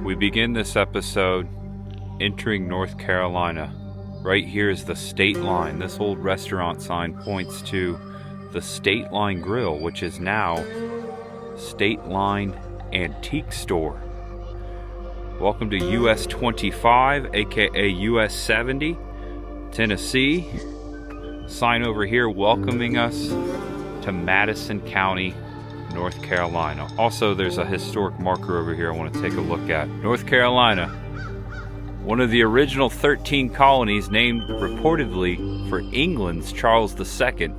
We begin this episode entering North Carolina. Right here is the state line. This old restaurant sign points to the State Line Grill, which is now State Line Antique Store. Welcome to US 25, aka US 70, Tennessee. Sign over here welcoming us to Madison County, North Carolina. Also, there's a historic marker over here I want to take a look at. North Carolina, one of the original 13 colonies named reportedly for England's Charles II.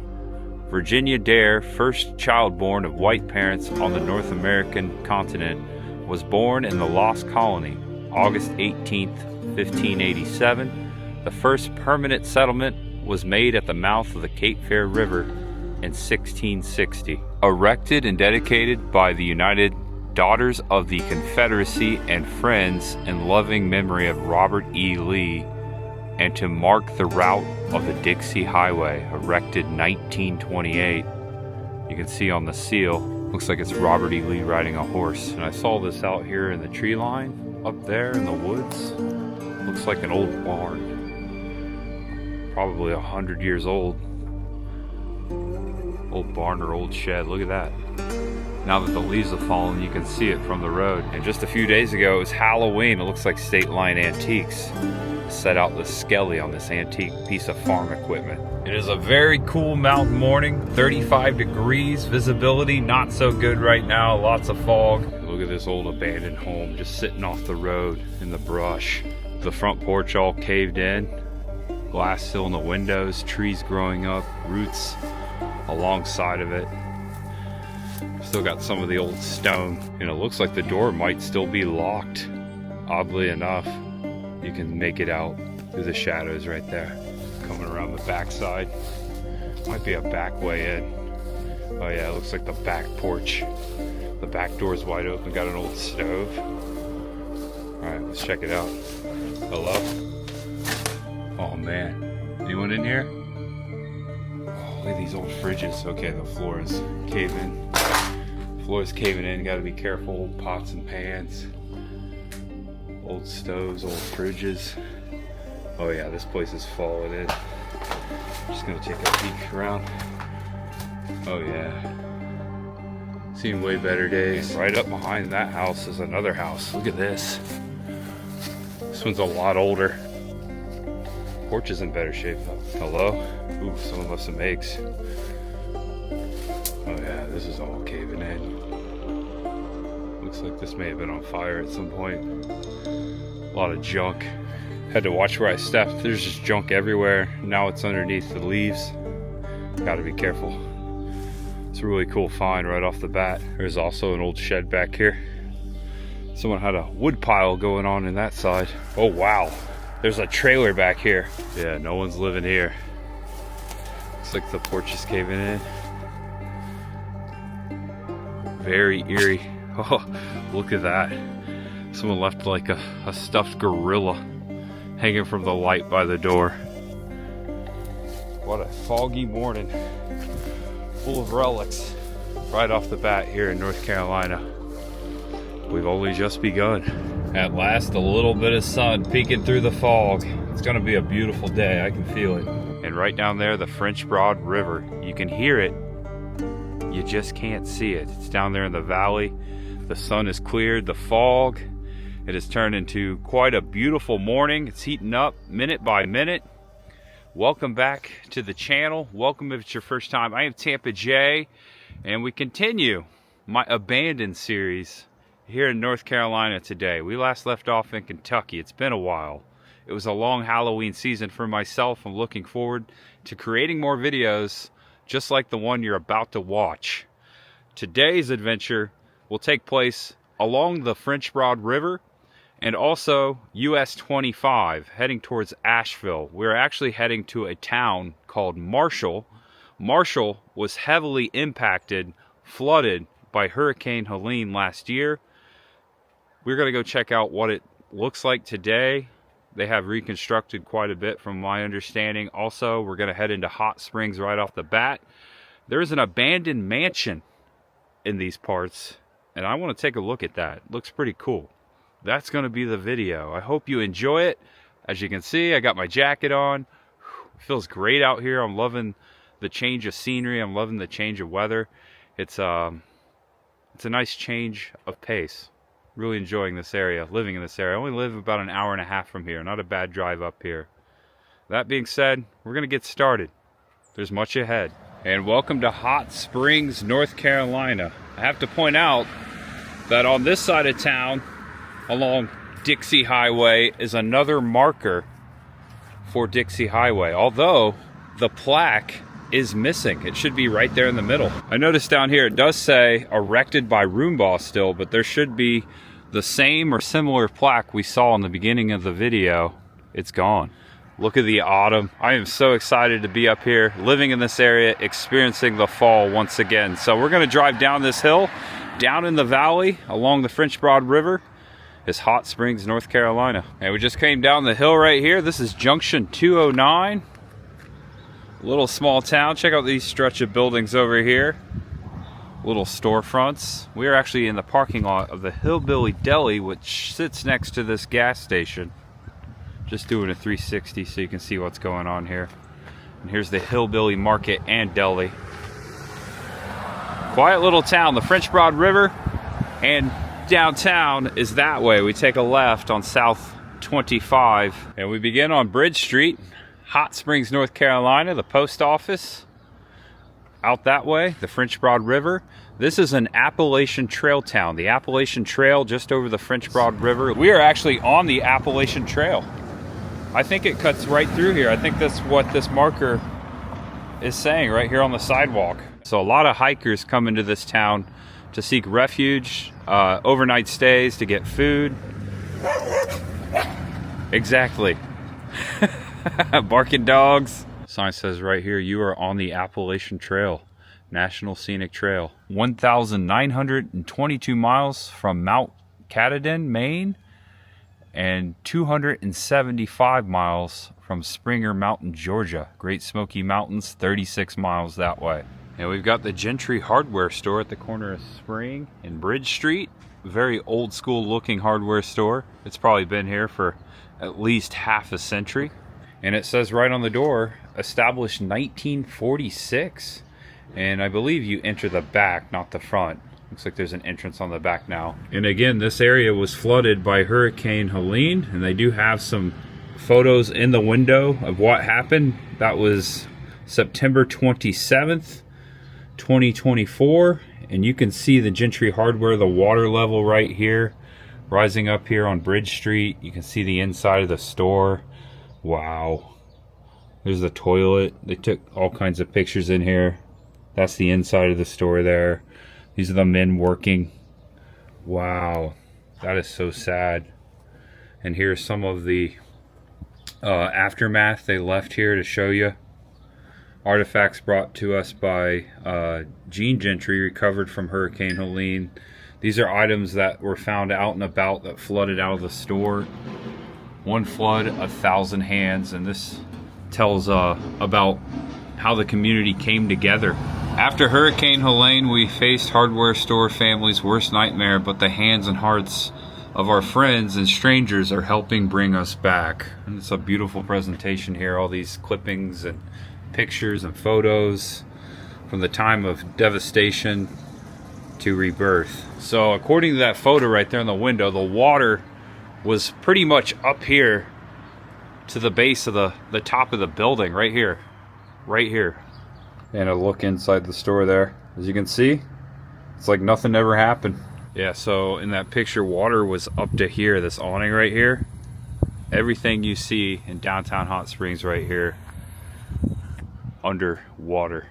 Virginia Dare, first child born of white parents on the North American continent, was born in the Lost Colony, August 18th, 1587. The first permanent settlement was made at the mouth of the Cape Fear River in 1660. Erected and dedicated by the United Daughters of the Confederacy and Friends in loving memory of Robert E. Lee, and to mark the route of the Dixie Highway, erected 1928. You can see on the seal, looks like it's Robert E. Lee riding a horse. And I saw this out here in the tree line, up there in the woods. Looks like an old barn. Probably 100 years old. Old barn or old shed, look at that. Now that the leaves have fallen, you can see it from the road. And just a few days ago, it was Halloween. It looks like State Line Antiques set out the skelly on this antique piece of farm equipment. It is a very cool mountain morning, 35 degrees, visibility not so good right now, lots of fog. Look at this old abandoned home just sitting off the road in the brush. The front porch all caved in, glass still in the windows, trees growing up, roots alongside of it. Still got some of the old stone, and it looks like the door might still be locked. Oddly enough, you can make it out through the shadows right there. Coming around the backside, might be a back way in. Oh yeah, it looks like the back porch. The back door's wide open, got an old stove. Alright, let's check it out. Hello? Oh man, anyone in here? Look at these old fridges. Okay, the floor is caving. Floor is caving in. Got to be careful. Old pots and pans. Old stoves, old fridges. Oh yeah, this place is falling in. Just gonna take a peek around. Oh yeah. Seen way better days. Right up behind that house is another house. Look at this. This one's a lot older. Porch is in better shape though. Hello? Ooh, someone left some eggs. Oh yeah, this is all caving in. Looks like this may have been on fire at some point. A lot of junk. Had to watch where I stepped. There's just junk everywhere. Now it's underneath the leaves. Gotta be careful. It's a really cool find right off the bat. There's also an old shed back here. Someone had a wood pile going on in that side. Oh wow. There's a trailer back here. Yeah, no one's living here. Looks like the porch is caving in. Very eerie. Oh, look at that. Someone left like a stuffed gorilla hanging from the light by the door. What a foggy morning. Full of relics right off the bat here in North Carolina. We've only just begun. At last, a little bit of sun peeking through the fog. It's gonna be a beautiful day, I can feel it. And right down there, the French Broad River. You can hear it, you just can't see it. It's down there in the valley. The sun is cleared, the fog. It has turned into quite a beautiful morning. It's heating up minute by minute. Welcome back to the channel. Welcome if it's your first time. I am Tampa J, and we continue my Abandoned series here in North Carolina today. We last left off in Kentucky. It's been a while. It was a long Halloween season for myself. I'm looking forward to creating more videos just like the one you're about to watch. Today's adventure will take place along the French Broad River and also US 25 heading towards Asheville. We're actually heading to a town called Marshall. Marshall was heavily impacted, flooded by Hurricane Helene last year. We're going to go check out what it looks like today. They have reconstructed quite a bit from my understanding. Also, we're going to head into hot springs right off the bat. There's an abandoned mansion in these parts, and I want to take a look at that. It looks pretty cool. that's going to be the video. I hope you enjoy it. As you can see, I got my jacket on. It feels great out here. I'm loving the change of scenery. I'm loving the change of weather. It's a nice change of pace. Really enjoying this area, living in this area. I only live about an hour and a half from here. Not a bad drive up here. That being said, we're going to get started. There's much ahead. And welcome to Hot Springs, North Carolina. I have to point out that on this side of town, along Dixie Highway, is another marker for Dixie Highway. Although the plaque is missing. It should be right there in the middle. I noticed down here it does say erected by Roomba still, but there should be the same or similar plaque we saw in the beginning of the video. It's gone. Look at the autumn. I am so excited to be up here, living in this area, experiencing the fall once again. So we're gonna drive down this hill, down in the valley, along the French Broad River, is Hot Springs, North Carolina. And we just came down the hill right here. This is Junction 209. Little small town. Check out these stretch of buildings over here. Little storefronts. We are actually in the parking lot of the Hillbilly Deli, which sits next to this gas station. Just doing a 360 so you can see what's going on here. And here's the Hillbilly Market and Deli. Quiet little town. The French Broad River and downtown is that way. We take a left on South 25 and we begin on Bridge Street, Hot Springs, North Carolina. The post office out that way, the French Broad River. This is an Appalachian Trail town. The Appalachian Trail just over the French Broad River. We are actually on the Appalachian Trail. I think it cuts right through here. I think that's what this marker is saying right here on the sidewalk. So a lot of hikers come into this town to seek refuge, overnight stays, to get food. Exactly. Barking dogs. Sign says right here, you are on the Appalachian Trail, National Scenic Trail. 1,922 miles from Mount Katahdin, Maine, and 275 miles from Springer Mountain, Georgia. Great Smoky Mountains, 36 miles that way. And we've got the Gentry hardware store at the corner of Spring and Bridge Street. Very old school looking hardware store. It's probably been here for at least half a century. And it says right on the door, established 1946. And I believe you enter the back, not the front. Looks like there's an entrance on the back now. And again, this area was flooded by Hurricane Helene, and they do have some photos in the window of what happened. That was September 27th, 2024. And you can see the Gentry hardware, the water level right here, rising up here on Bridge Street. You can see the inside of the store. Wow. There's the toilet. They took all kinds of pictures in here. That's the inside of the store there. These are the men working. Wow. That is so sad. And here's some of the aftermath they left here to show you. Artifacts brought to us by Gene Gentry, recovered from Hurricane Helene. These are items that were found out and about that flooded out of the store. One flood, 1,000 hands, and this tells about how the community came together. After Hurricane Helene, we faced hardware store family's worst nightmare, but the hands and hearts of our friends and strangers are helping bring us back. And it's a beautiful presentation here, all these clippings and pictures and photos from the time of devastation to rebirth. So according to that photo right there in the window, the water was pretty much up here to the base of the top of the building, right here. And a look inside the store there. As you can see, it's like nothing ever happened. Yeah, so in that picture, water was up to here, this awning right here. Everything you see in downtown Hot Springs right here, underwater.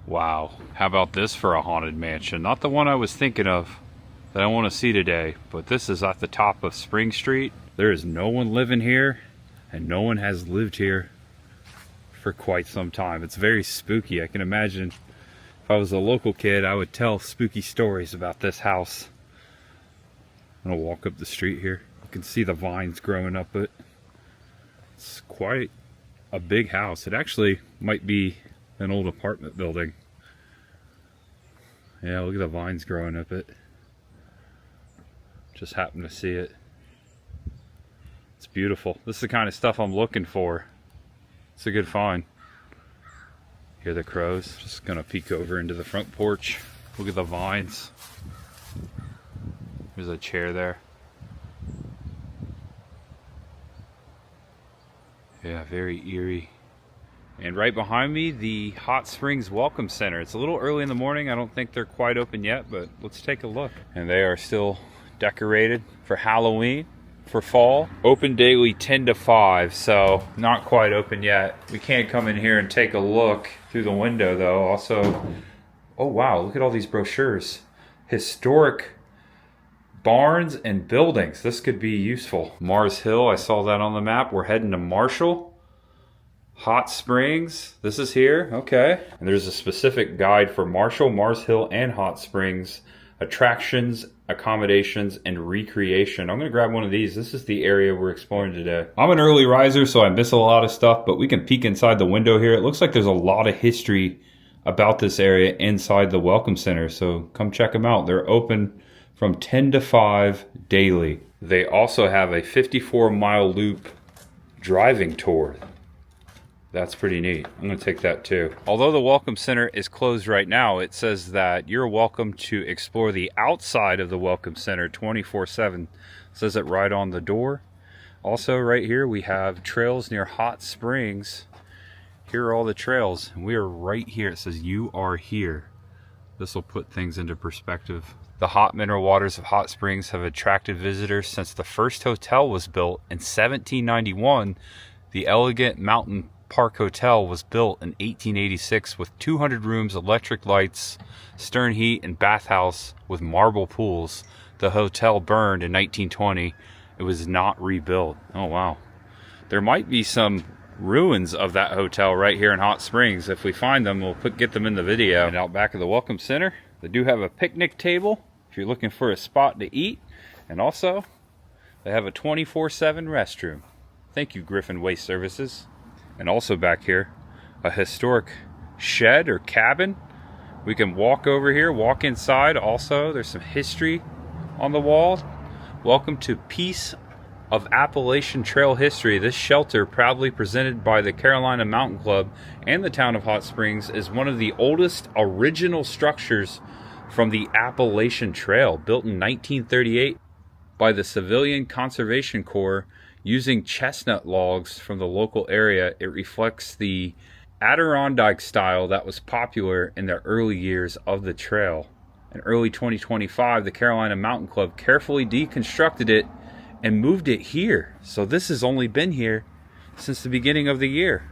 Wow. How about this for a haunted mansion? Not the one I was thinking of that I want to see today, but this is at the top of Spring Street. There is no one living here, and no one has lived here for quite some time. It's very spooky. I can imagine if I was a local kid, I would tell spooky stories about this house. I'm gonna walk up the street here. You can see the vines growing up it. It's quite a big house. It actually might be an old apartment building. Yeah, look at the vines growing up it. Just happened to see it. It's beautiful. This is the kind of stuff I'm looking for. It's a good find. Hear the crows. Just gonna peek over into the front porch. Look at the vines. There's a chair there. Yeah, very eerie. And right behind me, the Hot Springs Welcome Center. It's a little early in the morning. I don't think they're quite open yet, but let's take a look. And they are still decorated for Halloween, for fall. Open daily 10 to 5, so not quite open yet. We can't come in here and take a look through the window though. Also, oh wow, look at all these brochures. Historic barns and buildings. This could be useful. Mars Hill, I saw that on the map. We're heading to Marshall. Hot Springs, this is here, okay. And there's a specific guide for Marshall, Mars Hill, and Hot Springs. Attractions, accommodations, and recreation. I'm gonna grab one of these. This is the area we're exploring today. I'm an early riser, so I miss a lot of stuff, but we can peek inside the window here. It looks like there's a lot of history about this area inside the Welcome Center, so come check them out. They're open from 10 to 5 daily. They also have a 54-mile loop driving tour. That's pretty neat. I'm gonna take that too. Although the Welcome Center is closed right now, it says that you're welcome to explore the outside of the Welcome Center 24/7. It says it right on the door. Also right here we have trails near Hot Springs. Here are all the trails, and we are right here. It says you are here. This will put things into perspective. The hot mineral waters of Hot Springs have attracted visitors since the first hotel was built in 1791. The elegant Mountain Park Hotel was built in 1886 with 200 rooms, electric lights, stern heat, and bathhouse with marble pools. The hotel burned in 1920. It was not rebuilt. Oh wow. There might be some ruins of that hotel right here in Hot Springs. If we find them, we'll get them in the video. And out back of the Welcome Center, they do have a picnic table if you're looking for a spot to eat. And also, they have a 24/7 restroom. Thank you, Griffin Waste Services. And also back here, a historic shed or cabin. We can walk over here, walk inside. Also, there's some history on the wall. Welcome to Piece of Appalachian Trail History. This shelter, proudly presented by the Carolina Mountain Club and the town of Hot Springs, is one of the oldest original structures from the Appalachian Trail, built in 1938 by the Civilian Conservation Corps using chestnut logs from the local area. It reflects the Adirondack style that was popular in the early years of the trail. In early 2025, the Carolina Mountain Club carefully deconstructed it and moved it here. So this has only been here since the beginning of the year.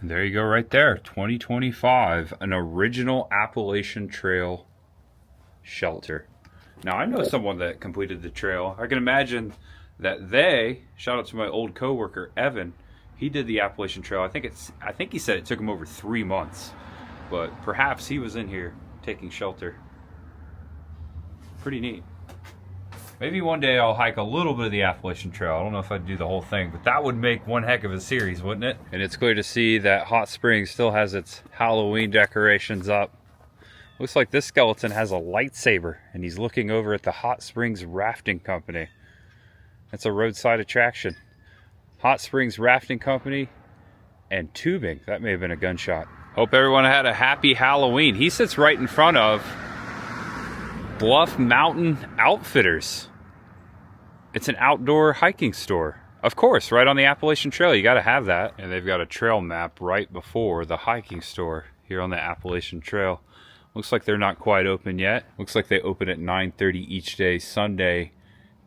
And there you go right there, 2025, an original Appalachian Trail shelter. Now I know someone that completed the trail. I can imagine that they, shout out to my old coworker Evan, he did the Appalachian Trail. I think he said it took him over 3 months, but perhaps he was in here taking shelter. Pretty neat. Maybe one day I'll hike a little bit of the Appalachian Trail. I don't know if I'd do the whole thing, but that would make one heck of a series, wouldn't it? And it's clear to see that Hot Springs still has its Halloween decorations up. Looks like this skeleton has a lightsaber, and he's looking over at the Hot Springs Rafting Company. That's a roadside attraction. Hot Springs Rafting Company and tubing. That may have been a gunshot. Hope everyone had a happy Halloween. He sits right in front of Bluff Mountain Outfitters. It's an outdoor hiking store. Of course, right on the Appalachian Trail. You got to have that. And they've got a trail map right before the hiking store here on the Appalachian Trail. Looks like they're not quite open yet. Looks like they open at 9:30 each day. Sunday,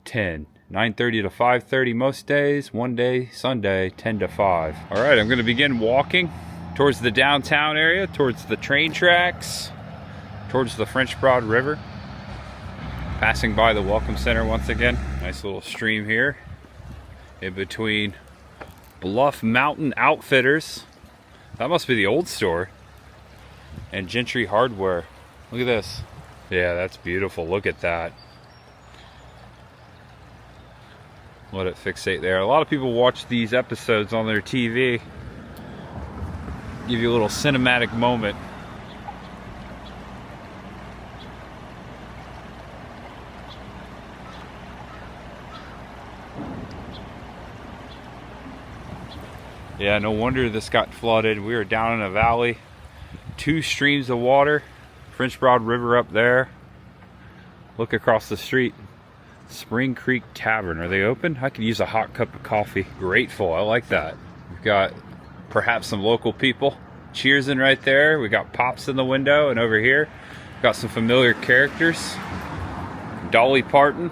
10. 9:30 to 5:30 most days. One day, Sunday, 10 to 5. All right, I'm going to begin walking towards the downtown area, towards the train tracks, towards the French Broad River. Passing by the Welcome Center once again. Nice little stream here in between Bluff Mountain Outfitters. That must be the old store. And Gentry Hardware. Look at this. Yeah, that's beautiful. Look at that. Let it fixate there. A lot of people watch these episodes on their TV. Give you a little cinematic moment. Yeah, no wonder this got flooded. We were down in a valley, 2 streams of water, French Broad River up there. Look across the street, Spring Creek Tavern. Are they open? I could use a hot cup of coffee. Grateful, I like that. We've got perhaps some local people cheersing right there. We got Pops in the window, and over here, got some familiar characters. Dolly Parton,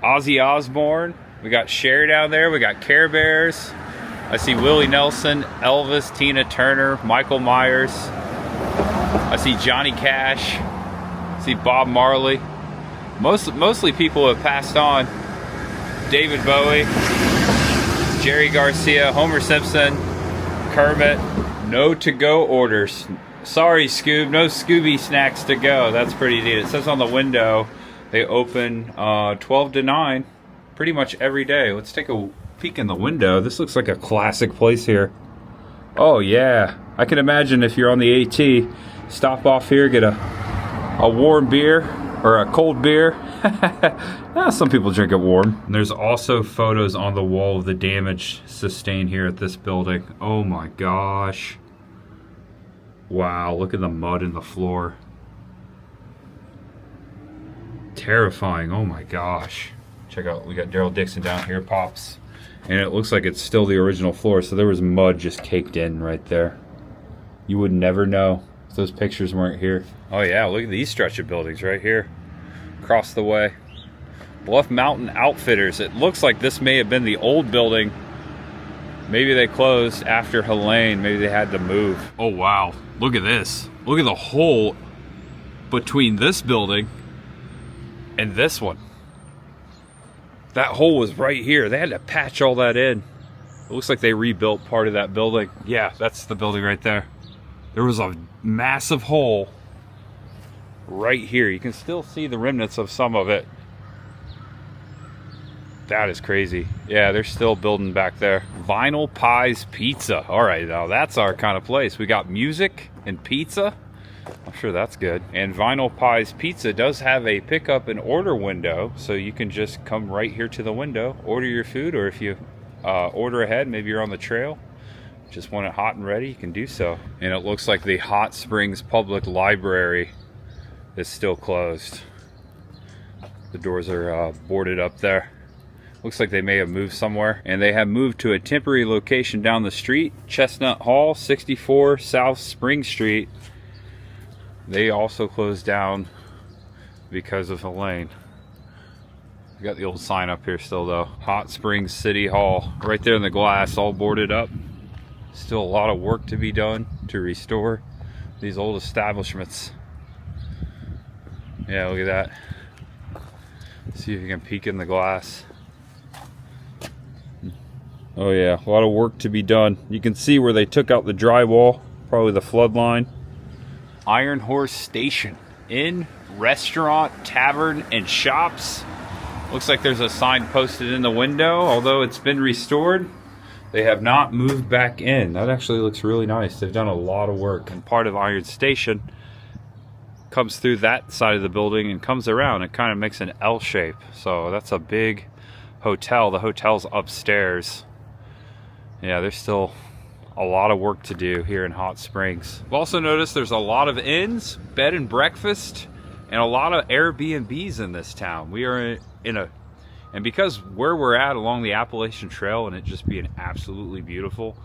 Ozzy Osbourne. We got Cher down there. We got Care Bears. I see Willie Nelson, Elvis, Tina Turner, Michael Myers. I see Johnny Cash. I see Bob Marley. Mostly people have passed on. David Bowie, Jerry Garcia, Homer Simpson, Kermit. No to-go orders. Sorry, Scoob, no Scooby snacks to go. That's pretty neat. It says on the window they open 12 to 9 pretty much every day. Let's take a peek in the window. This looks like a classic place here. Oh yeah, I can imagine if you're on the AT, stop off here, get a warm beer or a cold beer. Some people drink it warm. And there's also photos on the wall of the damage sustained here at this building. Oh my gosh. Wow, look at the mud in the floor. Terrifying, oh my gosh. Check out, we got Daryl Dixon down here, Pops. And it looks like it's still the original floor, so there was mud just caked in right there. You would never know if those pictures weren't here. Oh yeah, look at these stretch of buildings right here. Across the way. Bluff Mountain Outfitters. It looks like this may have been the old building. Maybe they closed after Helene. Maybe they had to move. Oh wow, look at this. Look at the hole between this building and this one. That hole was right here. They had to patch all that in. It looks like they rebuilt part of that building. Yeah, that's the building right there. There was a massive hole right here. You can still see the remnants of some of it. That is crazy. Yeah, they're still building back there. Vinyl Pies Pizza. All right, now that's our kind of place. We got music and pizza. I'm sure that's good. And Vinyl Pies Pizza does have a pickup and order window, so you can just come right here to the window, order your food, or if you order ahead, maybe you're on the trail, just want it hot and ready, you can do so. And it looks like the Hot Springs Public Library is still closed. The doors are boarded up there. Looks like they may have moved somewhere, and they have moved to a temporary location down the street, Chestnut Hall, 64 South Spring Street. They also closed down because of Helene. We got the old sign up here still though. Hot Springs City Hall, right there in the glass, all boarded up. Still a lot of work to be done to restore these old establishments. Yeah, look at that. See if you can peek in the glass. Oh yeah, a lot of work to be done. You can see where they took out the drywall, probably the flood line. Iron Horse Station. Inn, restaurant, tavern, and shops. Looks like there's a sign posted in the window, although it's been restored. They have not moved back in. That actually looks really nice. They've done a lot of work. And part of Iron Station comes through that side of the building and comes around. It kind of makes an L shape. So that's a big hotel. The hotel's upstairs. Yeah, there's still a lot of work to do here in Hot Springs. I've also noticed there's a lot of inns, bed and breakfast, and a lot of Airbnbs in this town. We are and because where we're at along the Appalachian Trail and it just being absolutely beautiful,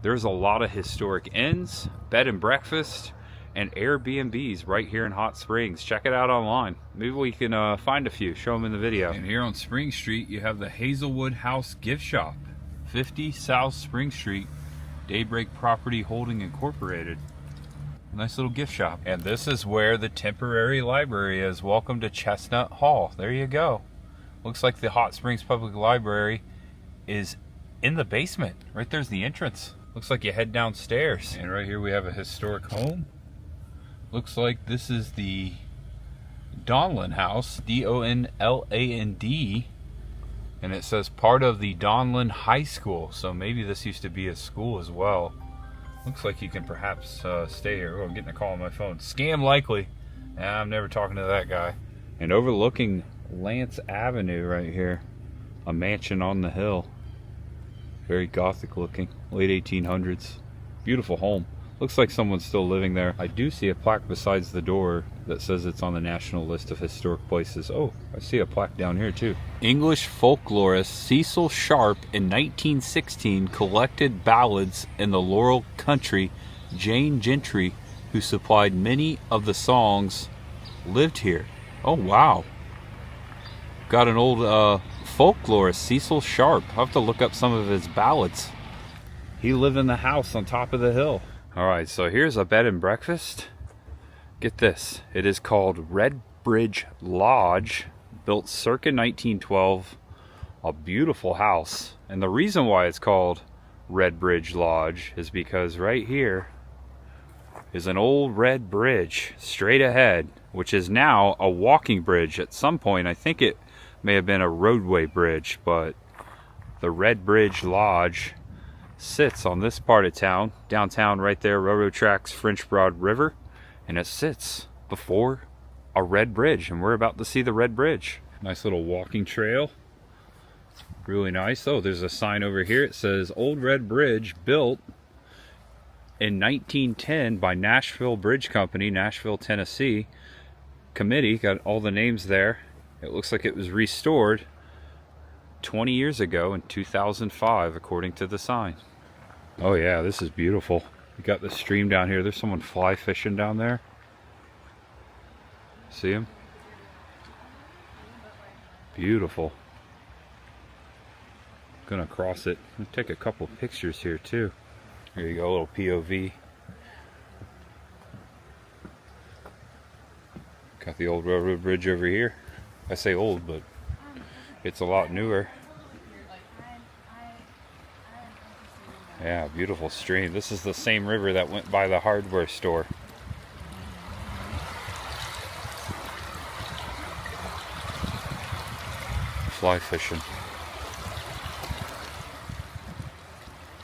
there's a lot of historic inns, bed and breakfast, and Airbnbs right here in Hot Springs. Check it out online. Maybe we can find a few, show them in the video. And here on Spring Street, you have the Hazelwood House Gift Shop, 50 South Spring Street, Daybreak Property Holding Incorporated. Nice little gift shop. And this is where the temporary library is. Welcome to Chestnut Hall. There you go. Looks like the Hot Springs Public Library is in the basement. Right there's the entrance. Looks like you head downstairs. And right here we have a historic home. Looks like this is the Donlan House, D-O-N-L-A-N-D. And it says part of the Donlan High School. So maybe this used to be a school as well. Looks like you can perhaps stay here. Oh, I'm getting a call on my phone. Scam likely. Nah, I'm never talking to that guy. And overlooking Lance Avenue right here. A mansion on the hill. Very Gothic looking, late 1800s. Beautiful home. Looks like someone's still living there. I do see a plaque besides the door that says it's on the National List of Historic Places. Oh, I see a plaque down here too. English folklorist Cecil Sharp in 1916 collected ballads in the Laurel Country. Jane Gentry, who supplied many of the songs, lived here. Oh wow. Got an old folklorist, Cecil Sharp. I'll have to look up some of his ballads. He lived in the house on top of the hill. Alright, so here's a bed and breakfast. Get this. It is called Red Bridge Lodge, built circa 1912. A beautiful house. And the reason why it's called Red Bridge Lodge is because right here is an old red bridge straight ahead, which is now a walking bridge. At some point, I think it may have been a roadway bridge, but the Red Bridge Lodge sits on this part of town, downtown right there, railroad tracks, French Broad River, and it sits before a red bridge, and we're about to see the red bridge. Nice little walking trail, really nice. Oh, there's a sign over here. It says Old Red Bridge, built in 1910 by Nashville Bridge Company, Nashville, Tennessee. Committee, got all the names there. It looks like it was restored 20 years ago in 2005, according to the sign. Oh yeah, this is beautiful. You got the stream down here. There's someone fly fishing down there. See him? Beautiful. Gonna cross it. I'm gonna take a couple pictures here too. Here you go, a little POV. Got the old railroad bridge over here. I say old, but it's a lot newer. Yeah, beautiful stream. This is the same river that went by the hardware store. Fly fishing.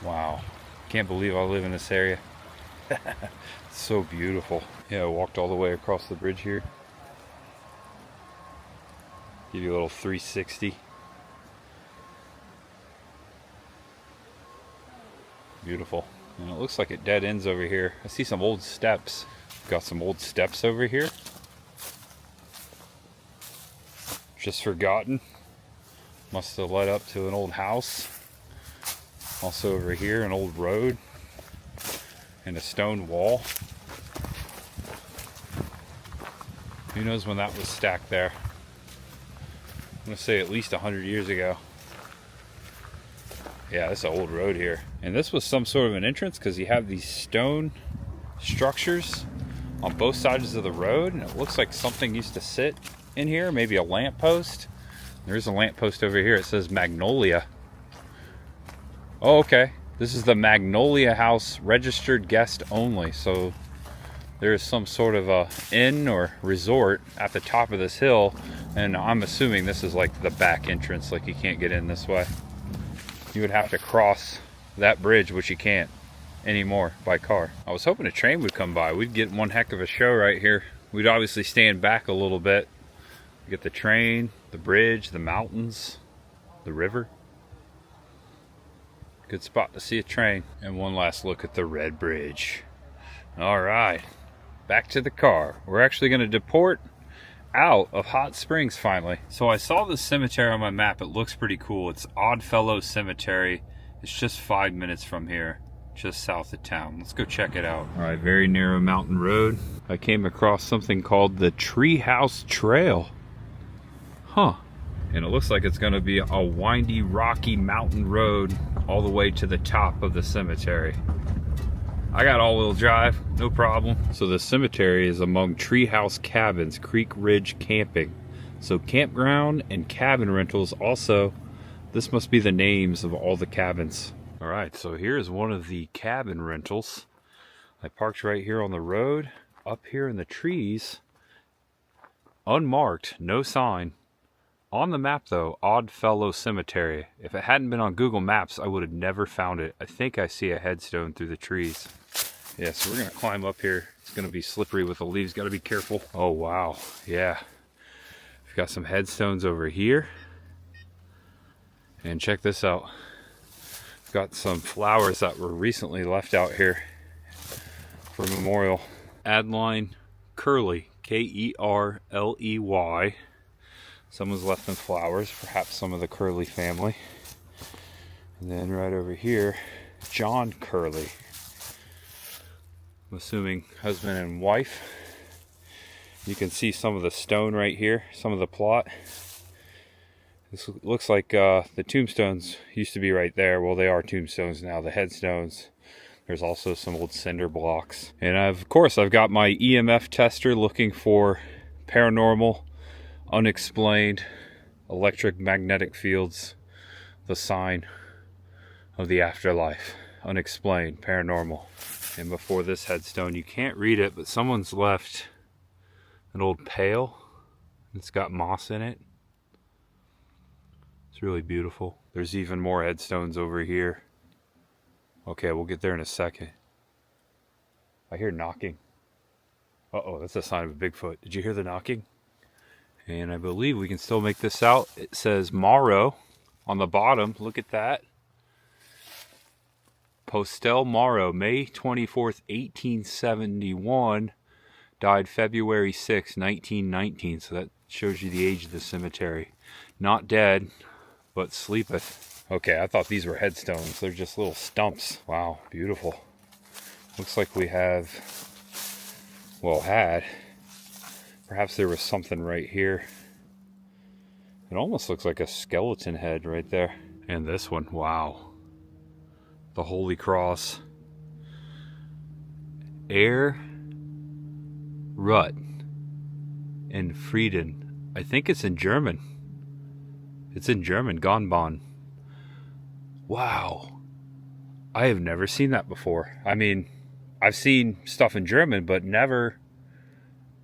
Wow. Can't believe I live in this area. It's so beautiful. Yeah, I walked all the way across the bridge here. Give you a little 360. Beautiful. And it looks like it dead ends over here. I see some old steps. Got some old steps over here. Just forgotten. Must have led up to an old house. Also over here, an old road and a stone wall. Who knows when that was stacked there? I'm gonna say at least 100 years ago. Yeah, this is an old road here. And this was some sort of an entrance because you have these stone structures on both sides of the road, and it looks like something used to sit in here, maybe a lamppost. There's a lamppost over here. It says Magnolia. Oh, okay. This is the Magnolia House, registered guest only. So there is some sort of a inn or resort at the top of this hill, and I'm assuming this is like the back entrance, like you can't get in this way. You would have to cross that bridge, which you can't anymore by car. I was hoping a train would come by. We'd get one heck of a show right here. We'd obviously stand back a little bit. Get the train, the bridge, the mountains, the river. Good spot to see a train. And one last look at the red bridge. All right, back to the car. We're actually going to deport out of Hot Springs finally. So I saw this cemetery on my map. It looks pretty cool. It's Oddfellow Cemetery. It's just 5 minutes from here, just south of town. Let's go check it out. All right, very narrow mountain road. I came across something called the Treehouse Trail. Huh. And it looks like it's going to be a windy, rocky mountain road all the way to the top of the cemetery. I got all-wheel drive, no problem. So the cemetery is among Treehouse Cabins, Creek Ridge Camping. So campground and cabin rentals also. This must be the names of all the cabins. All right, so here's one of the cabin rentals. I parked right here on the road, up here in the trees. Unmarked, no sign. On the map though, Oddfellow Cemetery. If it hadn't been on Google Maps, I would have never found it. I think I see a headstone through the trees. Yeah, so we're gonna climb up here. It's gonna be slippery with the leaves, gotta be careful. Oh wow, yeah. We've got some headstones over here. And check this out. Got some flowers that were recently left out here for memorial. Adeline Curley, Kerley. Someone's left them flowers, perhaps some of the Curley family. And then right over here, John Curley. I'm assuming husband and wife. You can see some of the stone right here, some of the plot. This looks like the tombstones used to be right there. Well, they are tombstones now, the headstones. There's also some old cinder blocks. And of course, I've got my EMF tester looking for paranormal, unexplained, electric-magnetic fields, the sign of the afterlife. Unexplained, paranormal. And before this headstone, you can't read it, but someone's left an old pail. It's got moss in it. It's really beautiful. There's even more headstones over here. Okay, we'll get there in a second. I hear knocking. Uh-oh, that's a sign of a Bigfoot. Did you hear the knocking? And I believe we can still make this out. It says Morrow on the bottom. Look at that. Postel Morrow, May 24th, 1871. Died February 6, 1919. So that shows you the age of the cemetery. Not dead, but sleepeth. Okay, I thought these were headstones. They're just little stumps. Wow, beautiful. Looks like we have, well, had. Perhaps there was something right here. It almost looks like a skeleton head right there. And this one, wow. The Holy Cross. Air Rut in Frieden. I think it's in German. It's in German, Gonbon. Wow. I have never seen that before. I mean, I've seen stuff in German, but never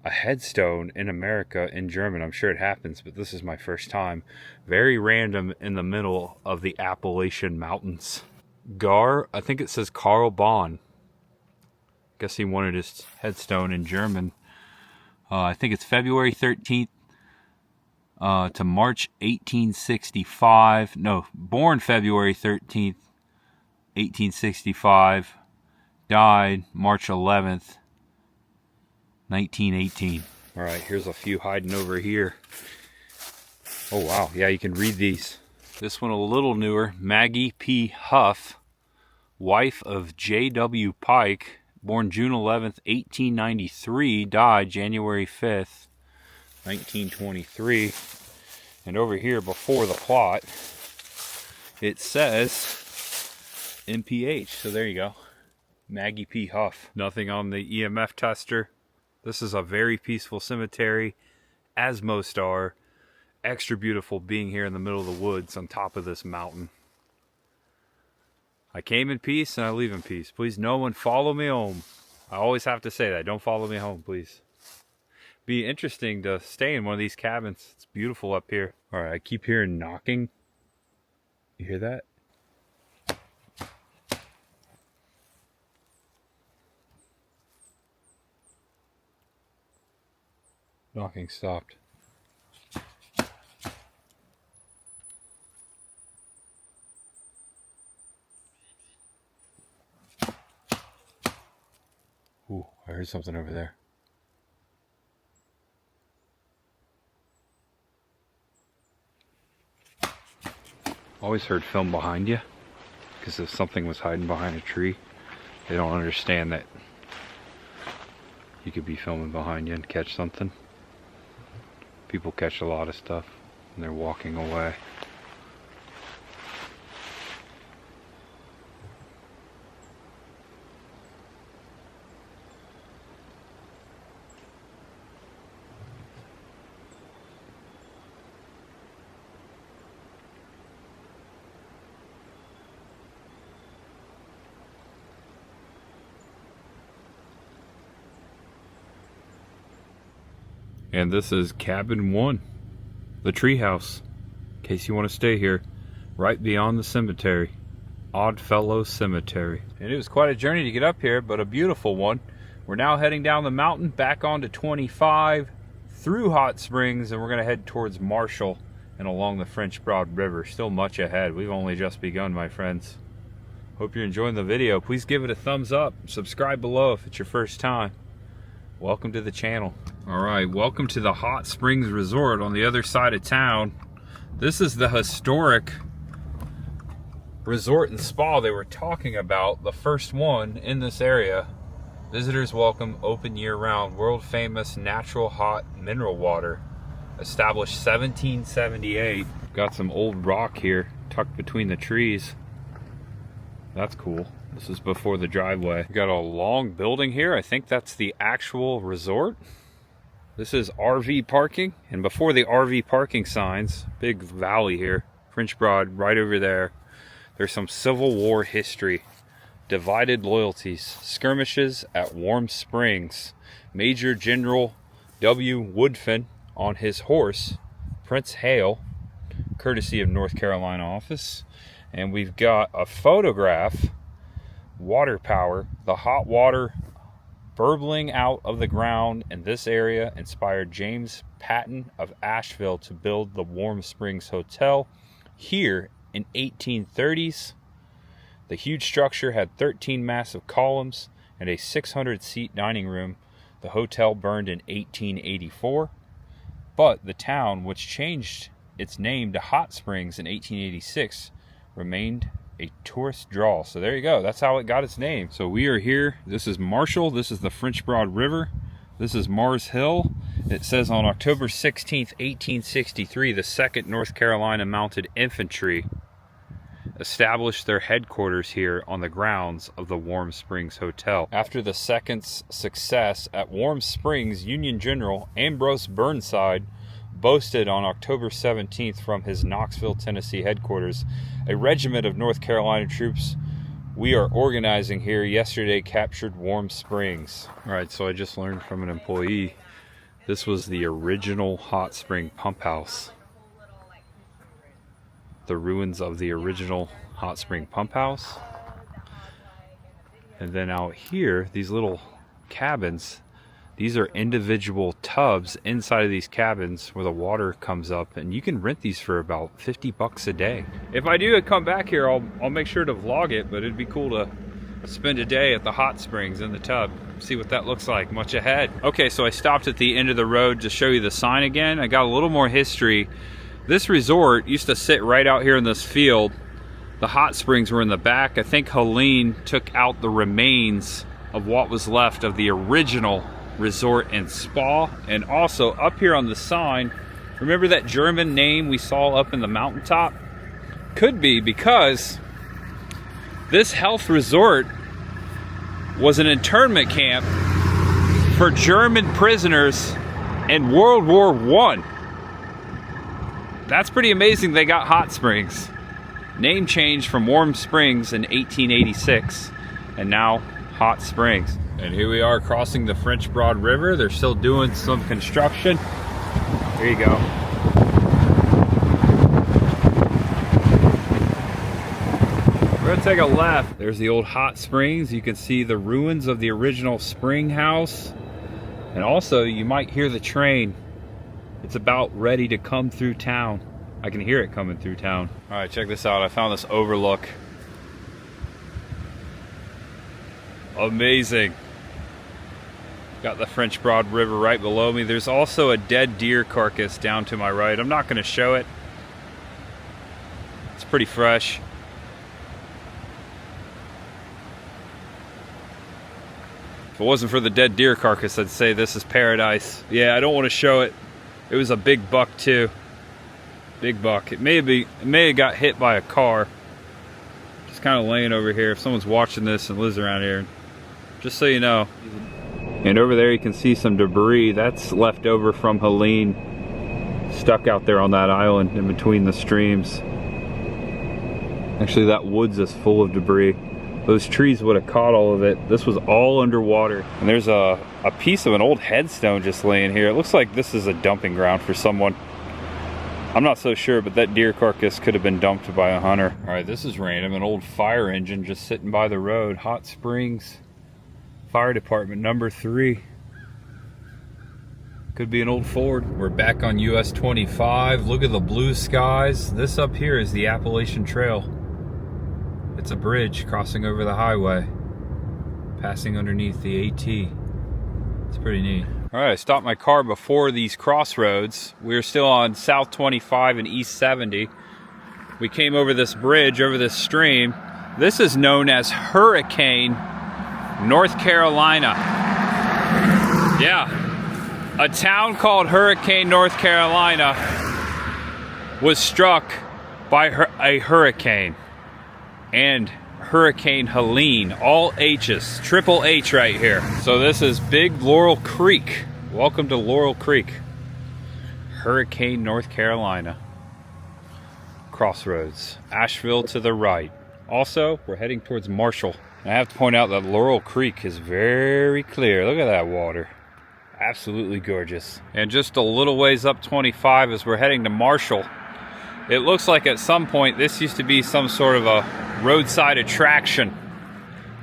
a headstone in America in German. I'm sure it happens, but this is my first time. Very random in the middle of the Appalachian Mountains. I think it says Karl Bonn. Guess he wanted his headstone in German. I think it's February 13th to March 1865. No, born February 13th, 1865. Died March 11th, 1918. All right, here's a few hiding over here. Oh, wow. Yeah, you can read these. This one a little newer. Maggie P. Huff, wife of J.W. Pike, born June 11th, 1893, died January 5th, 1923. And over here before the plot, it says MPH. So there you go. Maggie P. Huff. Nothing on the EMF tester. This is a very peaceful cemetery, as most are. Extra beautiful being here in the middle of the woods on top of this mountain. I came in peace and I leave in peace. Please, no one follow me home. I always have to say that. Don't follow me home, please. Be interesting to stay in one of these cabins. It's beautiful up here. All right, I keep hearing knocking. You hear that? Knocking stopped. Ooh, I heard something over there. Always heard film behind you, because if something was hiding behind a tree, they don't understand that you could be filming behind you and catch something. People catch a lot of stuff and they're walking away. And this is cabin 1, the treehouse, in case you want to stay here, right beyond the cemetery, Oddfellow Cemetery. And it was quite a journey to get up here, but a beautiful one. We're now heading down the mountain, back onto 25, through Hot Springs, and we're going to head towards Marshall and along the French Broad River. Still much ahead. We've only just begun, my friends. Hope you're enjoying the video. Please give it a thumbs up. Subscribe below if it's your first time. Welcome to the channel. All right, welcome to the Hot Springs Resort on the other side of town. This is the historic resort and spa they were talking about, the first one in this area. Visitors welcome, open year-round, world-famous natural hot mineral water. Established 1778. Got some old rock here tucked between the trees. That's cool. This is before the driveway. We got a long building here. I think that's the actual resort. This is RV parking, and before the RV parking signs, big valley here, French Broad right over there. There's some Civil War history, divided loyalties, skirmishes at Warm Springs, Major General W. Woodfin on his horse, Prince Hale, courtesy of North Carolina office. And we've got a photograph, water power, the hot water burbling out of the ground in this area inspired James Patton of Asheville to build the Warm Springs Hotel here in 1830s. The huge structure had 13 massive columns and a 600-seat dining room. The hotel burned in 1884, but the town, which changed its name to Hot Springs in 1886, remained a tourist draw. So there you go. That's how it got its name. So we are here. This is Marshall. This is the French Broad River. This is Mars Hill. It says on October 16th, 1863, the 2nd North Carolina Mounted Infantry established their headquarters here on the grounds of the Warm Springs Hotel. After the 2nd's success at Warm Springs, Union General Ambrose Burnside boasted on October 17th from his Knoxville, Tennessee headquarters, a regiment of North Carolina troops we are organizing here yesterday captured Warm Springs. All right, so I just learned from an employee, this was the original hot spring pump house. The ruins of the original hot spring pump house. And then out here, these little cabins, these are individual tubs inside of these cabins where the water comes up, and you can rent these for about 50 bucks a day. If I do come back here, I'll make sure to vlog it, but it'd be cool to spend a day at the hot springs in the tub, see what that looks like. Much ahead. Okay, so I stopped at the end of the road to show you the sign again. I got a little more history. This resort used to sit right out here in this field. The hot springs were in the back. I think Helene took out the remains of what was left of the original resort and spa. And also up here on the sign, remember that German name we saw up in the mountaintop? Could be because this health resort was an internment camp for German prisoners in World War I. That's pretty amazing they got hot springs. Name changed from Warm Springs in 1886, and now Hot Springs. And here we are crossing the French Broad River. They're still doing some construction. Here you go. We're gonna take a left. There's the old hot springs. You can see the ruins of the original spring house. And also you might hear the train. It's about ready to come through town. I can hear it coming through town. All right, check this out. I found this overlook. Amazing. Got the French Broad River right below me. There's also a dead deer carcass down to my right. I'm not going to show it. It's pretty fresh. If it wasn't for the dead deer carcass, I'd say this is paradise. Yeah, I don't want to show it. It was a big buck too. Big buck. It may have got hit by a car. Just kind of laying over here. If someone's watching this and lives around here, just so you know. And over there you can see some debris. That's left over from Helene. Stuck out there on that island in between the streams. Actually, that woods is full of debris. Those trees would have caught all of it. This was all underwater. And there's a piece of an old headstone just laying here. It looks like this is a dumping ground for someone. I'm not so sure, but that deer carcass could have been dumped by a hunter. All right, this is random. An old fire engine just sitting by the road. Hot Springs Fire Department number 3. Could be an old Ford. We're back on US 25. Look at the blue skies. This up here is the Appalachian Trail. It's a bridge crossing over the highway, passing underneath the AT. It's pretty neat. All right, I stopped my car before these crossroads. We were still on South 25 and East 70. We came over this bridge, over this stream. This is known as Hurricane, North Carolina. Yeah, a town called Hurricane, North Carolina was struck by a hurricane. And Hurricane Helene, all H's, triple H right here. So this is Big Laurel Creek. Welcome to Laurel Creek. Hurricane, North Carolina. Crossroads, Asheville to the right. Also, we're heading towards Marshall. I have to point out that Laurel Creek is very clear. Look at that water. Absolutely gorgeous. And just a little ways up 25 as we're heading to Marshall. It looks like at some point this used to be some sort of a roadside attraction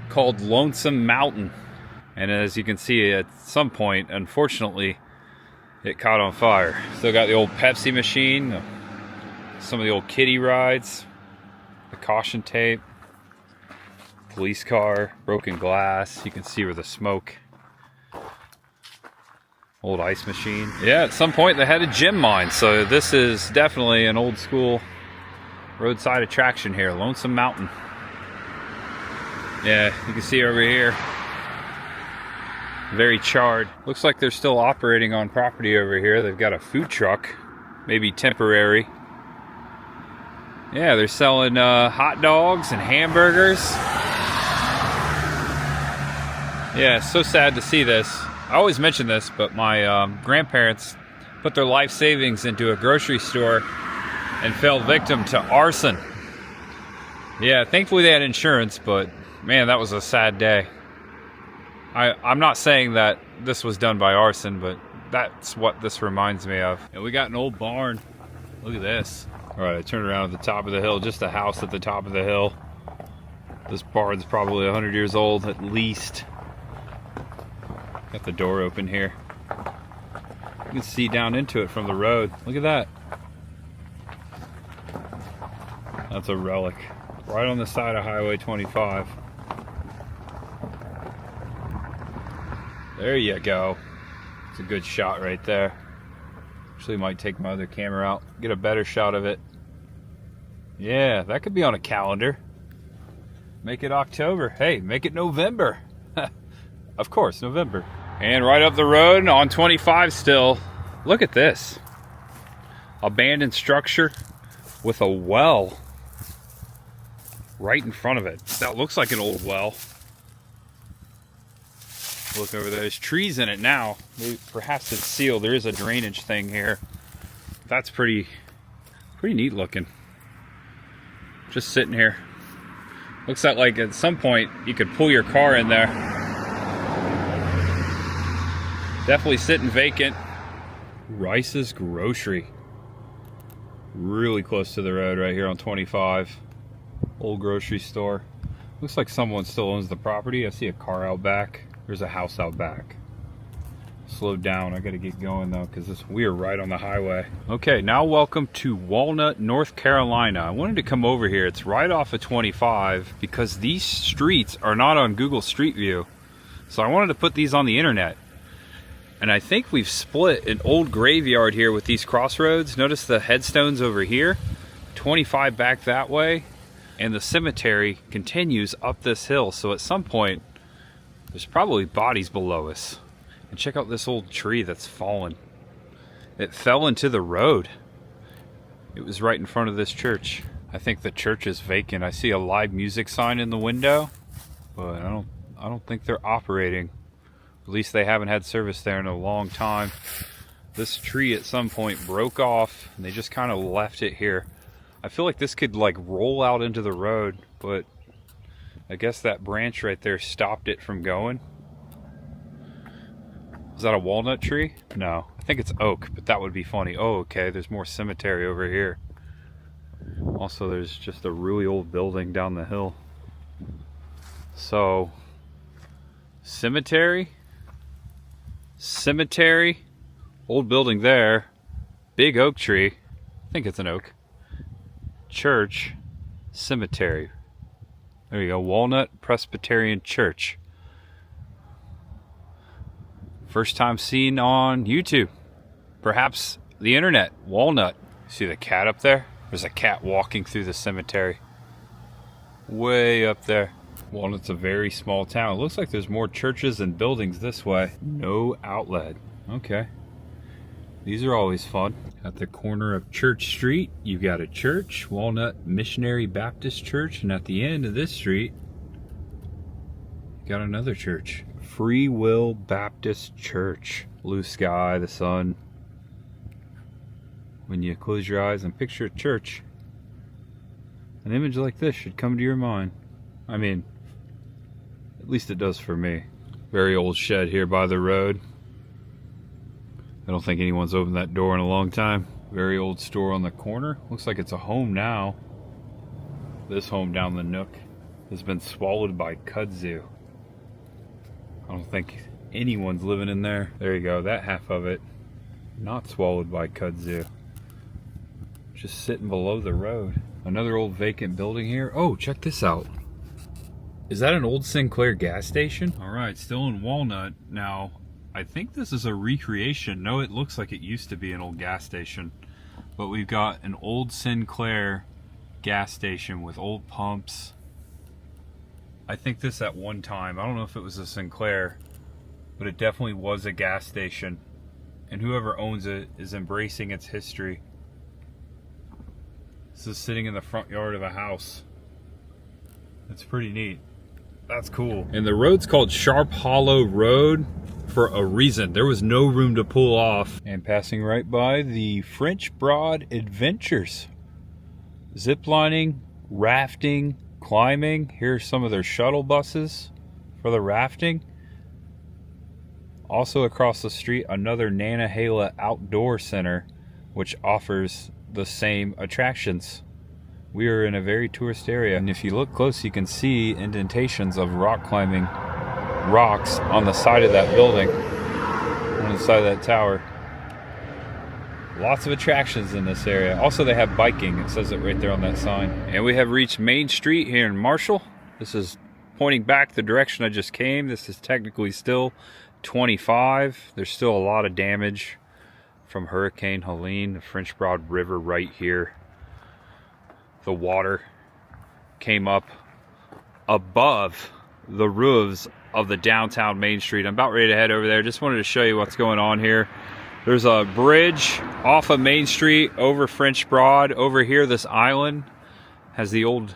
called Lonesome Mountain. And as you can see, at some point, unfortunately, it caught on fire. Still got the old Pepsi machine, some of the old kiddie rides, the caution tape, police car, broken glass. You can see where the smoke. Old ice machine. Yeah, at some point they had a gem mine, so this is definitely an old school roadside attraction here, Lonesome Mountain. Yeah, you can see over here, very charred. Looks like they're still operating on property over here. They've got a food truck, maybe temporary. Yeah, they're selling hot dogs and hamburgers. Yeah, it's so sad to see this. I always mention this, but my grandparents put their life savings into a grocery store and fell victim to arson. Yeah, thankfully they had insurance, but man, that was a sad day. I'm not saying that this was done by arson, but that's what this reminds me of. And we got an old barn. Look at this. All right, I turned around at the top of the hill, just a house at the top of the hill. This barn's probably 100 years old at least. Got the door open here. You can see down into it from the road. Look at that. That's a relic. Right on the side of Highway 25. There you go. It's a good shot right there. Actually might take my other camera out, get a better shot of it. Yeah, that could be on a calendar. Make it October. Hey, make it November. Of course, November. And right up the road on 25 still, look at this. Abandoned structure with a well right in front of it. That looks like an old well. Look over there, there's trees in it now. Maybe, perhaps it's sealed. There is a drainage thing here. That's pretty neat looking. Just sitting here. Looks like at some point you could pull your car in there. Definitely sitting vacant. Rice's Grocery. Really close to the road right here on 25. Old grocery store. Looks like someone still owns the property. I see a car out back. There's a house out back. Slowed down. I gotta get going though because we are right on the highway. Okay, now welcome to Walnut, North Carolina. I wanted to come over here. It's right off of 25 because these streets are not on Google Street View. So I wanted to put these on the internet. And I think we've split an old graveyard here with these crossroads. Notice the headstones over here, 25 back that way, and the cemetery continues up this hill. So at some point, there's probably bodies below us. And check out this old tree that's fallen. It fell into the road. It was right in front of this church. I think the church is vacant. I see a live music sign in the window, but I don't think they're operating. At least they haven't had service there in a long time. This tree at some point broke off and they just kind of left it here. I feel like this could like roll out into the road, but I guess that branch right there stopped it from going. Is that a walnut tree? No, I think it's oak, but that would be funny. Oh, okay, there's more cemetery over here. Also, there's just a really old building down the hill. So, cemetery, old building there, big oak tree, I think it's an oak, church, cemetery. There you go, Walnut Presbyterian Church. First time seen on YouTube. Perhaps the internet. Walnut. See the cat up there? There's a cat walking through the cemetery. Way up there. Walnut's a very small town. It looks like there's more churches and buildings this way. No outlet. Okay. These are always fun. At the corner of Church Street, you've got a church, Walnut Missionary Baptist Church, and at the end of this street, you got another church, Free Will Baptist Church. Blue sky, the sun. When you close your eyes and picture a church, an image like this should come to your mind. I mean, at least it does for me. Very old shed here by the road. I don't think anyone's opened that door in a long time. Very old store on the corner. Looks like it's a home now. This home down the nook has been swallowed by kudzu. I don't think anyone's living in there. There you go, that half of it not swallowed by kudzu. Just sitting below the road. Another old vacant building here. Oh, check this out. Is that an old Sinclair gas station? All right, still in Walnut. Now, I think this is a recreation. No, it looks like it used to be an old gas station. But we've got an old Sinclair gas station with old pumps. I think this at one time, I don't know if it was a Sinclair, but it definitely was a gas station. And whoever owns it is embracing its history. This is sitting in the front yard of a house. That's pretty neat. That's cool. And the road's called Sharp Hollow Road for a reason. There was no room to pull off. And passing right by the French Broad Adventures. Ziplining, rafting, climbing. Here's some of their shuttle buses for the rafting. Also across the street, another Nantahala Outdoor Center, which offers the same attractions. We are in a very tourist area, and if you look close, you can see indentations of rock climbing rocks on the side of that building, on the side of that tower. Lots of attractions in this area. Also, they have biking. It says it right there on that sign. And we have reached Main Street here in Marshall. This is pointing back the direction I just came. This is technically still 25. There's still a lot of damage from Hurricane Helene. The French Broad River right here. The water came up above the roofs of the downtown Main Street. I'm about ready to head over there. Just wanted to show you what's going on here. There's a bridge off of Main Street over French Broad. Over here, this island has the old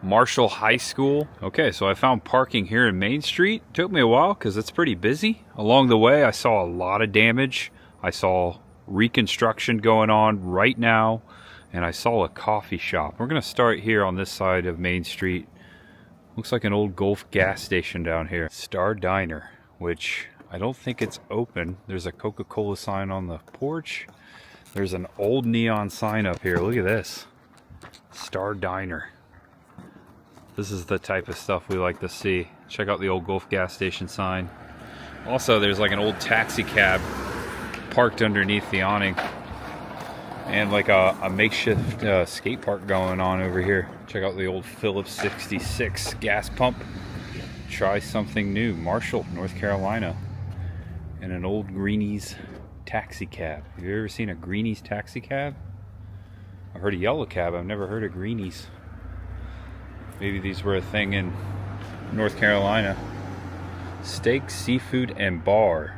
Marshall High School. Okay, so I found parking here in Main Street. Took me a while because it's pretty busy. Along the way, I saw a lot of damage. I saw reconstruction going on right now, and I saw a coffee shop. We're gonna start here on this side of Main Street. Looks like an old Gulf gas station down here. Star Diner, which I don't think it's open. There's a Coca-Cola sign on the porch. There's an old neon sign up here. Look at this. Star Diner. This is the type of stuff we like to see. Check out the old Gulf gas station sign. Also, there's like an old taxi cab parked underneath the awning. And like a makeshift skate park going on over here. Check out the old Phillips 66 gas pump. Try something new. Marshall, North Carolina. And an old Greenies taxi cab. Have you ever seen a Greenies taxi cab? I've heard a yellow cab. I've never heard of Greenies. Maybe these were a thing in North Carolina. Steak, seafood, and bar.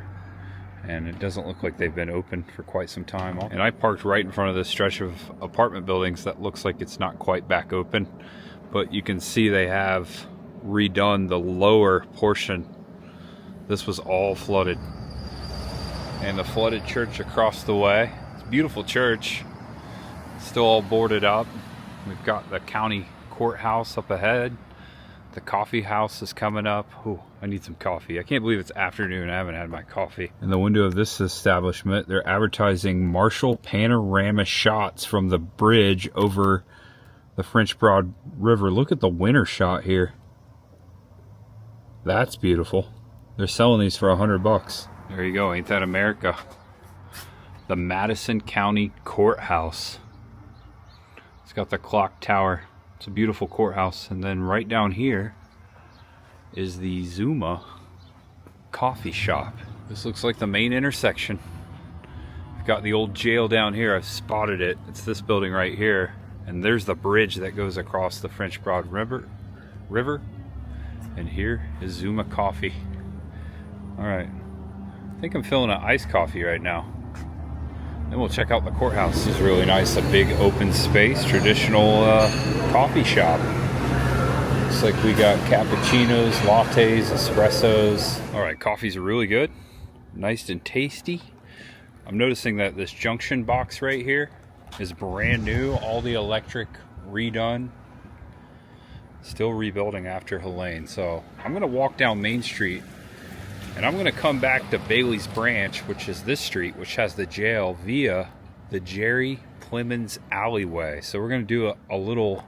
And it doesn't look like they've been open for quite some time. And I parked right in front of this stretch of apartment buildings that looks like it's not quite back open. But you can see they have redone the lower portion. This was all flooded. And the flooded church across the way. It's a beautiful church. Still all boarded up. We've got the county courthouse up ahead. The coffee house is coming up. Ooh, I need some coffee. I can't believe it's afternoon. I haven't had my coffee. In the window of this establishment, they're advertising Marshall panorama shots from the bridge over the French Broad River. Look at the winter shot here. That's beautiful. They're selling these for $100. There you go. Ain't that America? The Madison County Courthouse. It's got the clock tower It's a beautiful courthouse. And then right down here is the Zuma coffee shop. This looks like the main intersection. We've got the old jail down here. I've spotted it. It's this building right here. And there's the bridge that goes across the French Broad River. And here is Zuma Coffee. All right. I think I'm feeling an iced coffee right now. Then we'll check out the courthouse. This is really nice. A big open space, traditional coffee shop. Looks like we got cappuccinos, lattes, espressos. All right, coffees are really good. Nice and tasty. I'm noticing that this junction box right here is brand new. All the electric redone. Still rebuilding after Helene. So I'm gonna walk down Main Street and I'm gonna come back to Bailey's Branch, which is this street, which has the jail, via the Jerry Clemens alleyway. So we're gonna do a little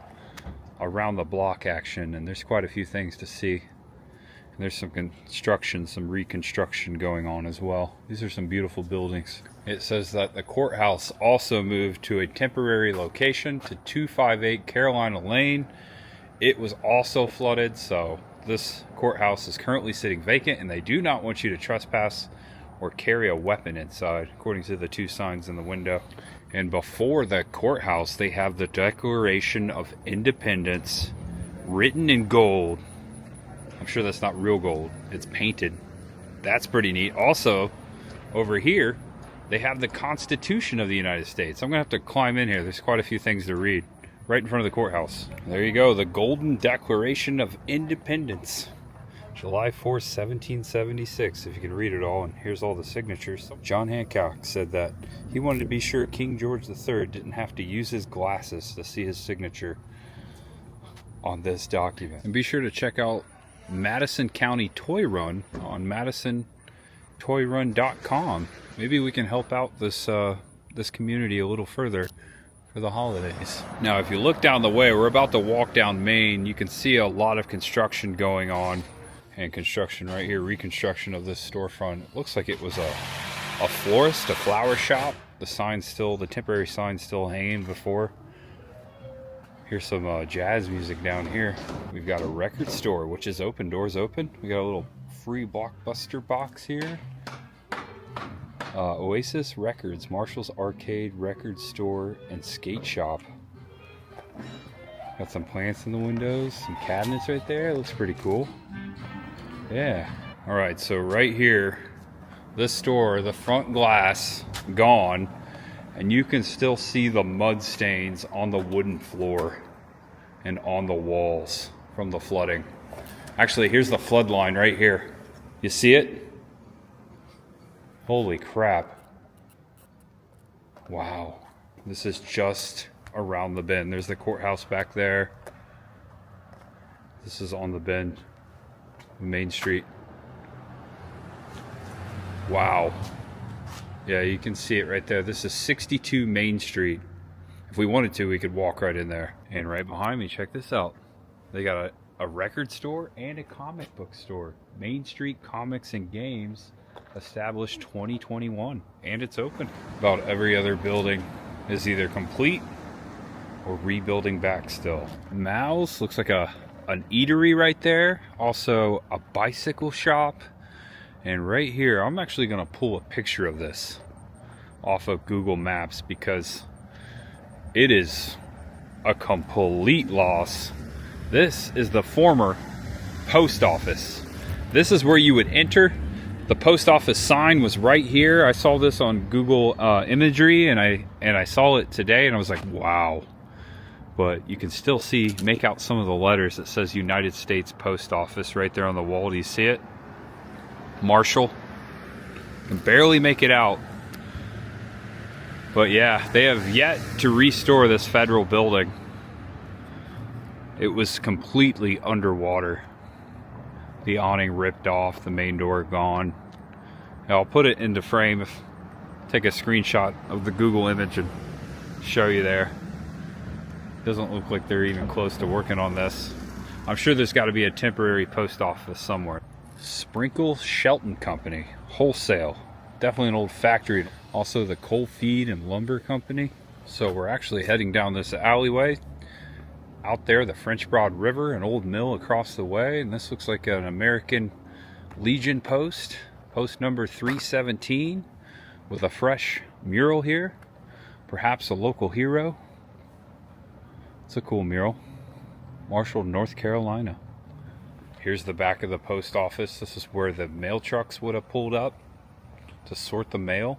around the block action, and there's quite a few things to see. And there's some construction, some reconstruction going on as well. These are some beautiful buildings. It says that the courthouse also moved to a temporary location to 258 Carolina Lane. It was also flooded, so this courthouse is currently sitting vacant, and they do not want you to trespass or carry a weapon inside, according to the two signs in the window. And before the courthouse, they have the Declaration of Independence written in gold. I'm sure that's not real gold. It's painted. That's pretty neat. Also, over here, they have the Constitution of the United States. I'm going to have to climb in here. There's quite a few things to read. Right in front of the courthouse. There you go, the Golden Declaration of Independence. July 4th, 1776, if you can read it all, and here's all the signatures. John Hancock said that he wanted to be sure King George III didn't have to use his glasses to see his signature on this document. And be sure to check out Madison County Toy Run on MadisonToyRun.com. Maybe we can help out this community a little further for the holidays. Now, if you look down the way, we're about to walk down Main. You can see a lot of construction going on, and construction right here, reconstruction of this storefront. It looks like it was a florist, a flower shop. The temporary sign's still hanging before. Here's some jazz music down here. We've got a record store, which is open, doors open. We got a little free Blockbuster box here. Oasis Records, Marshall's Arcade, Record Store, and Skate Shop. Got some plants in the windows, some cabinets right there. Looks pretty cool. Yeah. Alright, so right here, this store, the front glass gone, and you can still see the mud stains on the wooden floor and on the walls from the flooding. Actually, here's the flood line right here. You see it? Holy crap. Wow. This is just around the bend. There's the courthouse back there. This is on the bend, Main Street. Wow. Yeah, you can see it right there. This is 62 Main Street. If we wanted to, we could walk right in there. And right behind me, check this out. They got a record store and a comic book store. Main Street Comics and Games, established 2021, and it's open. About every other building is either complete or rebuilding back still. Mal's looks like an eatery right there. Also a bicycle shop. And right here, I'm actually going to pull a picture of this off of Google Maps because it is a complete loss. This is the former post office. This is where you would enter. The post office sign was right here. I saw this on Google imagery, and I saw it today, and I was like, wow. But you can still make out some of the letters that says United States Post Office right there on the wall. Do you see it? Marshall. You can barely make it out. But yeah, they have yet to restore this federal building. It was completely underwater. The awning ripped off, the main door gone. Now, I'll put it into frame, take a screenshot of the Google image and show you there. Doesn't look like they're even close to working on this. I'm sure there's got to be a temporary post office somewhere. Sprinkle Shelton Company, wholesale. Definitely an old factory. Also the Coal Feed and Lumber Company. So we're actually heading down this alleyway out there, the French Broad River, an old mill across the way, and this looks like an American Legion post, post number 317, with a fresh mural here, perhaps a local hero. It's a cool mural. Marshall, North Carolina. Here's the back of the post office. This is where the mail trucks would have pulled up to sort the mail.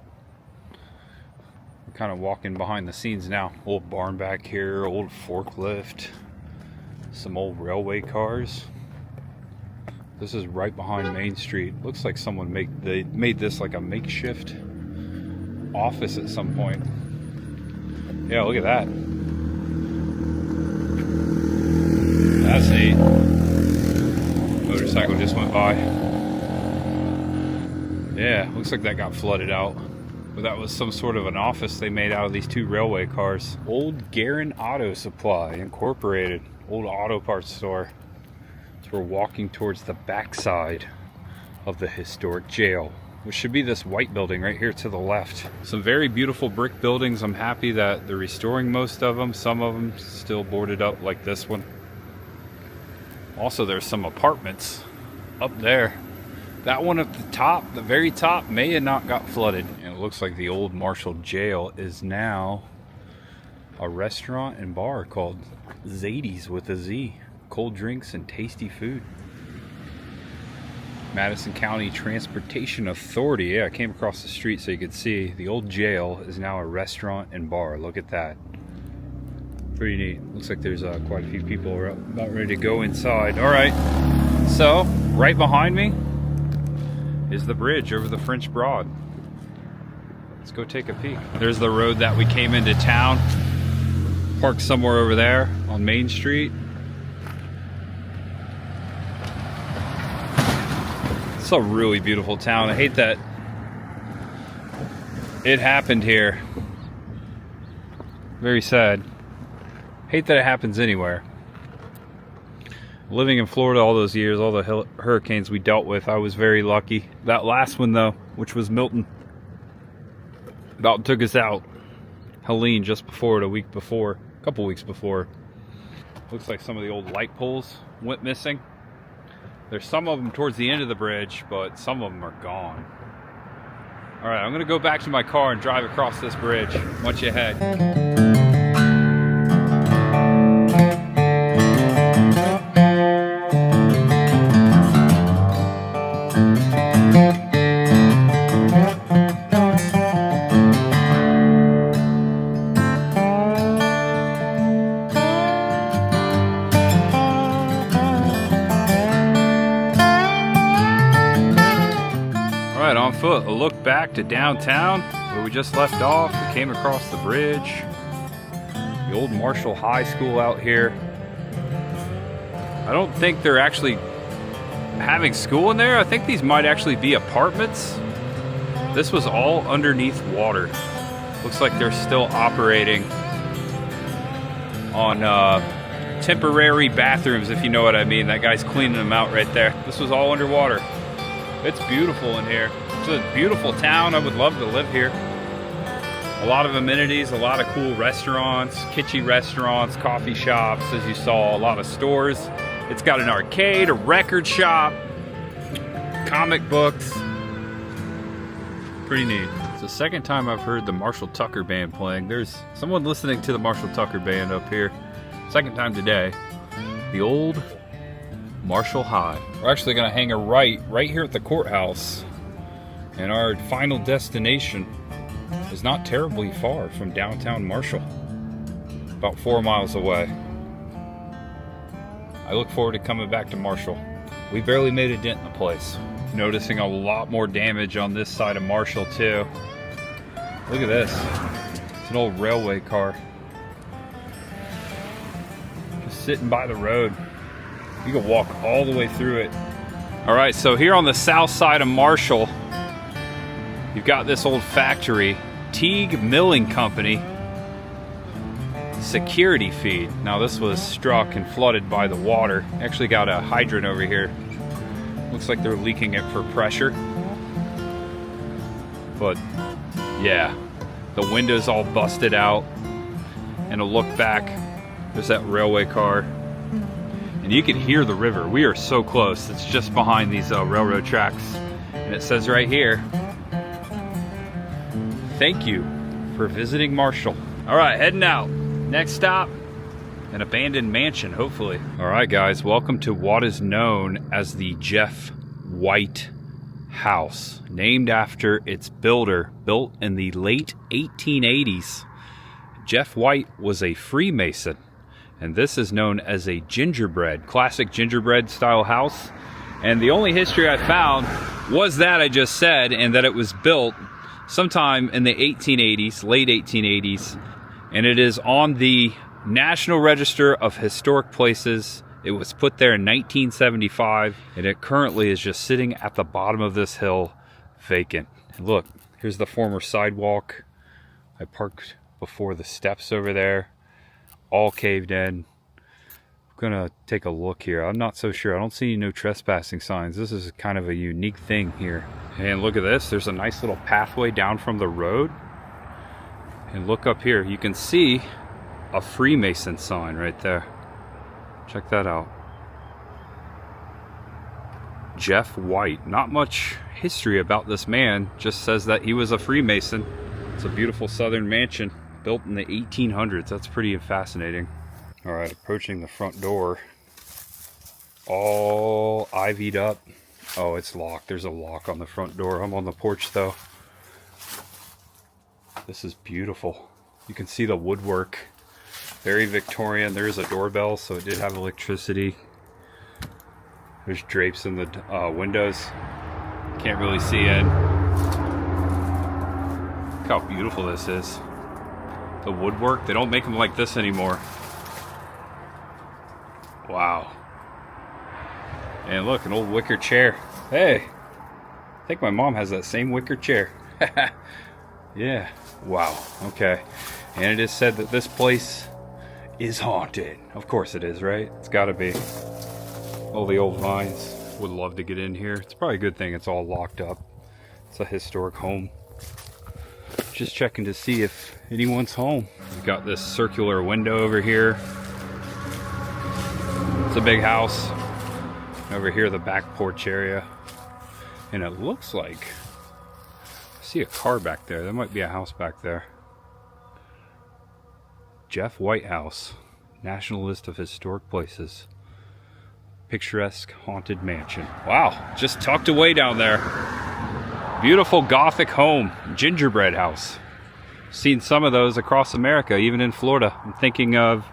We're kind of walking behind the scenes now. Old barn back here, old forklift, some old railway cars. This is right behind Main Street. Looks like someone made this like a makeshift office at some point. Yeah, look at that. That's neat. Motorcycle just went by. Yeah, looks like that got flooded out. But that was some sort of an office they made out of these two railway cars. Old Garin Auto Supply Incorporated. Old auto parts store. So we're walking towards the backside of the historic jail, which should be this white building right here to the left. Some very beautiful brick buildings. I'm happy that they're restoring most of them. Some of them still boarded up like this one. Also, there's some apartments up there. That one at the top, the very top, may have not got flooded. And it looks like the old Marshall jail is now a restaurant and bar called Zadie's with a Z. Cold drinks and tasty food. Madison County Transportation Authority. Yeah, I came across the street so you could see. The old jail is now a restaurant and bar. Look at that. Pretty neat. Looks like there's quite a few people are about ready to go inside. All right. So, right behind me is the bridge over the French Broad. Let's go take a peek. There's the road that we came into town. Parked somewhere over there on Main Street. It's a really beautiful town. I hate that it happened here. Very sad. Hate that it happens anywhere. Living in Florida all those years, all the hurricanes we dealt with, I was very lucky. That last one though, which was Milton, about took us out. Helene just before it, a couple weeks before. Looks like some of the old light poles went missing. There's some of them towards the end of the bridge, but some of them are gone. All right, I'm gonna go back to my car and drive across this bridge. Watch your head. On foot, a look back to downtown where we just left off. We came across the bridge. The old Marshall High School out here. I don't think they're actually having school in there. I think these might actually be apartments. This was all underneath water. Looks like they're still operating on temporary bathrooms, if you know what I mean. That guy's cleaning them out right there. This was all underwater. It's beautiful in here. It's a beautiful town. I would love to live here. A lot of amenities, a lot of cool restaurants, kitschy restaurants, coffee shops, as you saw, a lot of stores. It's got an arcade, a record shop, comic books. Pretty neat. It's the second time I've heard the Marshall Tucker Band playing. There's someone listening to the Marshall Tucker Band up here. Second time today. The old Marshall High. We're actually going to hang a right here at the courthouse. And our final destination is not terribly far from downtown Marshall. About 4 miles away. I look forward to coming back to Marshall. We barely made a dent in the place. Noticing a lot more damage on this side of Marshall too. Look at this. It's an old railway car. Just sitting by the road. You can walk all the way through it. All right, so here on the south side of Marshall, you've got this old factory, Teague Milling Company, security feed. Now this was struck and flooded by the water. Actually got a hydrant over here. Looks like they're leaking it for pressure. But yeah, the window's all busted out. And a look back There's that railway car. And you can hear the river. We are so close. It's just behind these railroad tracks. And it says right here, thank you for visiting Marshall. All right, heading out. Next stop, an abandoned mansion, hopefully. All right, guys, welcome to what is known as the Jeff White House, named after its builder, built in the late 1880s. Jeff White was a Freemason, and this is known as a gingerbread, classic gingerbread style house. And the only history I found was that I just said, and that it was built sometime in the 1880s, late 1880s, and it is on the National Register of Historic Places. It was put there in 1975, and it currently is just sitting at the bottom of this hill, vacant. And look, here's the former sidewalk. I parked before the steps over there, all caved in. I'm gonna take a look here. I'm not so sure. I don't see no trespassing signs. This is kind of a unique thing here. And look at this. There's a nice little pathway down from the road. And look up here. You can see a Freemason sign right there. Check that out. Jeff White. Not much history about this man. Just says that he was a Freemason. It's a beautiful southern mansion built in the 1800s. That's pretty fascinating. All right, approaching the front door. All ivied up. Oh, it's locked. There's a lock on the front door. I'm on the porch though. This is beautiful. You can see the woodwork. Very Victorian. There is a doorbell, so it did have electricity. There's drapes in the windows. Can't really see in. Look how beautiful this is. The woodwork, they don't make them like this anymore. Wow. And look, an old wicker chair. Hey, I think my mom has that same wicker chair. Yeah, wow, okay. And it is said that this place is haunted. Of course it is, right? It's gotta be. All the old vines. Would love to get in here. It's probably a good thing it's all locked up. It's a historic home. Just checking to see if anyone's home. We've got this circular window over here. It's a big house. Over here, the back porch area. And it looks like, I see a car back there. There might be a house back there. Jeff White House, National List of Historic Places. Picturesque haunted mansion. Wow, just tucked away down there. Beautiful Gothic home, gingerbread house. Seen some of those across America, even in Florida. I'm thinking of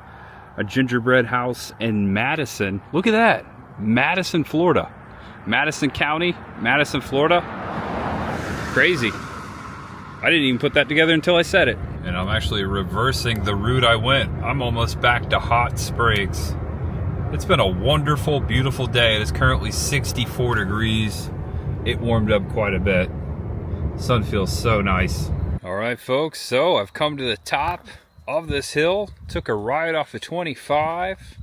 a gingerbread house in Madison. Look at that, Madison, Florida. Madison County, Madison, Florida. Crazy. I didn't even put that together until I said it. And I'm actually reversing the route I went. I'm almost back to Hot Springs. It's been a wonderful, beautiful day. It is currently 64 degrees. It warmed up quite a bit. Sun feels so nice. All right, folks, so I've come to the top of this hill. Took a ride off of 25,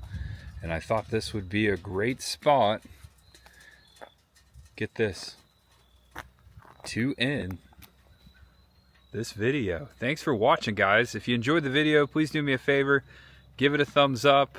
and I thought this would be a great spot. Get this, to end this video. Thanks for watching, guys. If you enjoyed the video, please do me a favor, give it a thumbs up.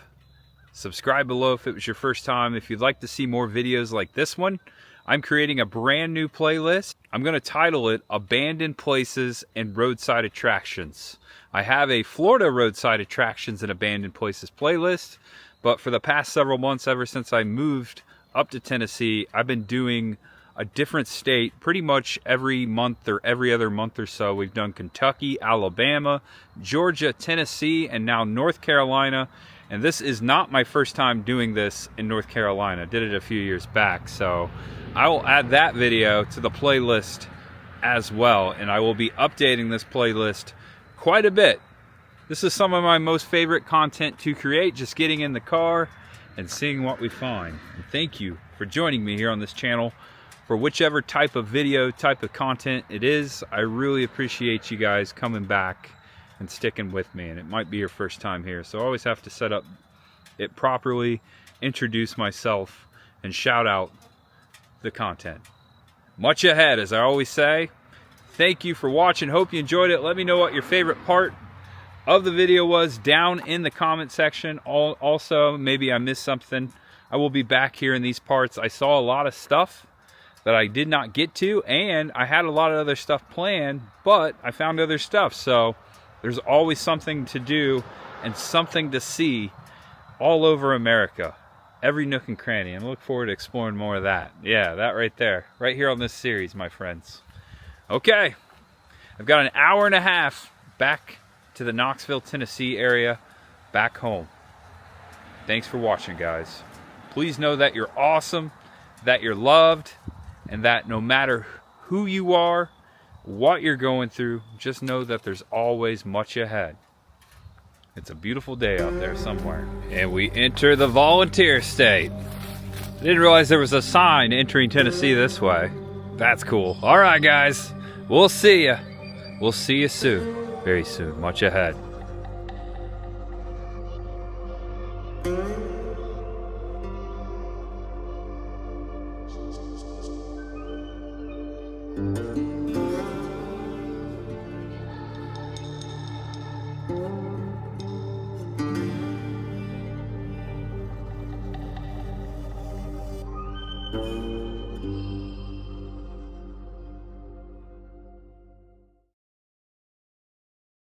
Subscribe below if it was your first time. If you'd like to see more videos like this one, I'm creating a brand new playlist. I'm going to title it Abandoned Places and Roadside Attractions. I have a Florida Roadside Attractions and Abandoned Places playlist, but for the past several months, ever since I moved up to Tennessee, I've been doing a different state pretty much every month or every other month or so. We've done Kentucky, Alabama, Georgia, Tennessee, and now North Carolina. And this is not my first time doing this in North Carolina. I did it a few years back, so I will add that video to the playlist as well, and I will be updating this playlist quite a bit. This is some of my most favorite content to create, just getting in the car and seeing what we find. And thank you for joining me here on this channel for whichever type of video, type of content it is. I really appreciate you guys coming back and sticking with me, and it might be your first time here, so I always have to set up it properly, introduce myself, and shout out the content. Much ahead, as I always say. Thank you for watching. Hope you enjoyed it. Let me know what your favorite part of the video was down in the comment section. Also, maybe I missed something. I will be back here in these parts. I saw a lot of stuff that I did not get to, and I had a lot of other stuff planned, but I found other stuff. So there's always something to do and something to see all over America, every nook and cranny, and I look forward to exploring more of that. Yeah, that right there, right here on this series, my friends. Okay, I've got an hour and a half back to the Knoxville, Tennessee area, back home. Thanks for watching, guys. Please know that you're awesome, that you're loved, and that no matter who you are, what you're going through, just know that there's always much ahead. It's a beautiful day out there somewhere. And we enter the volunteer state. I didn't realize there was a sign entering Tennessee this way. That's cool. All right, guys. We'll see ya. We'll see you soon. Very soon. Much ahead.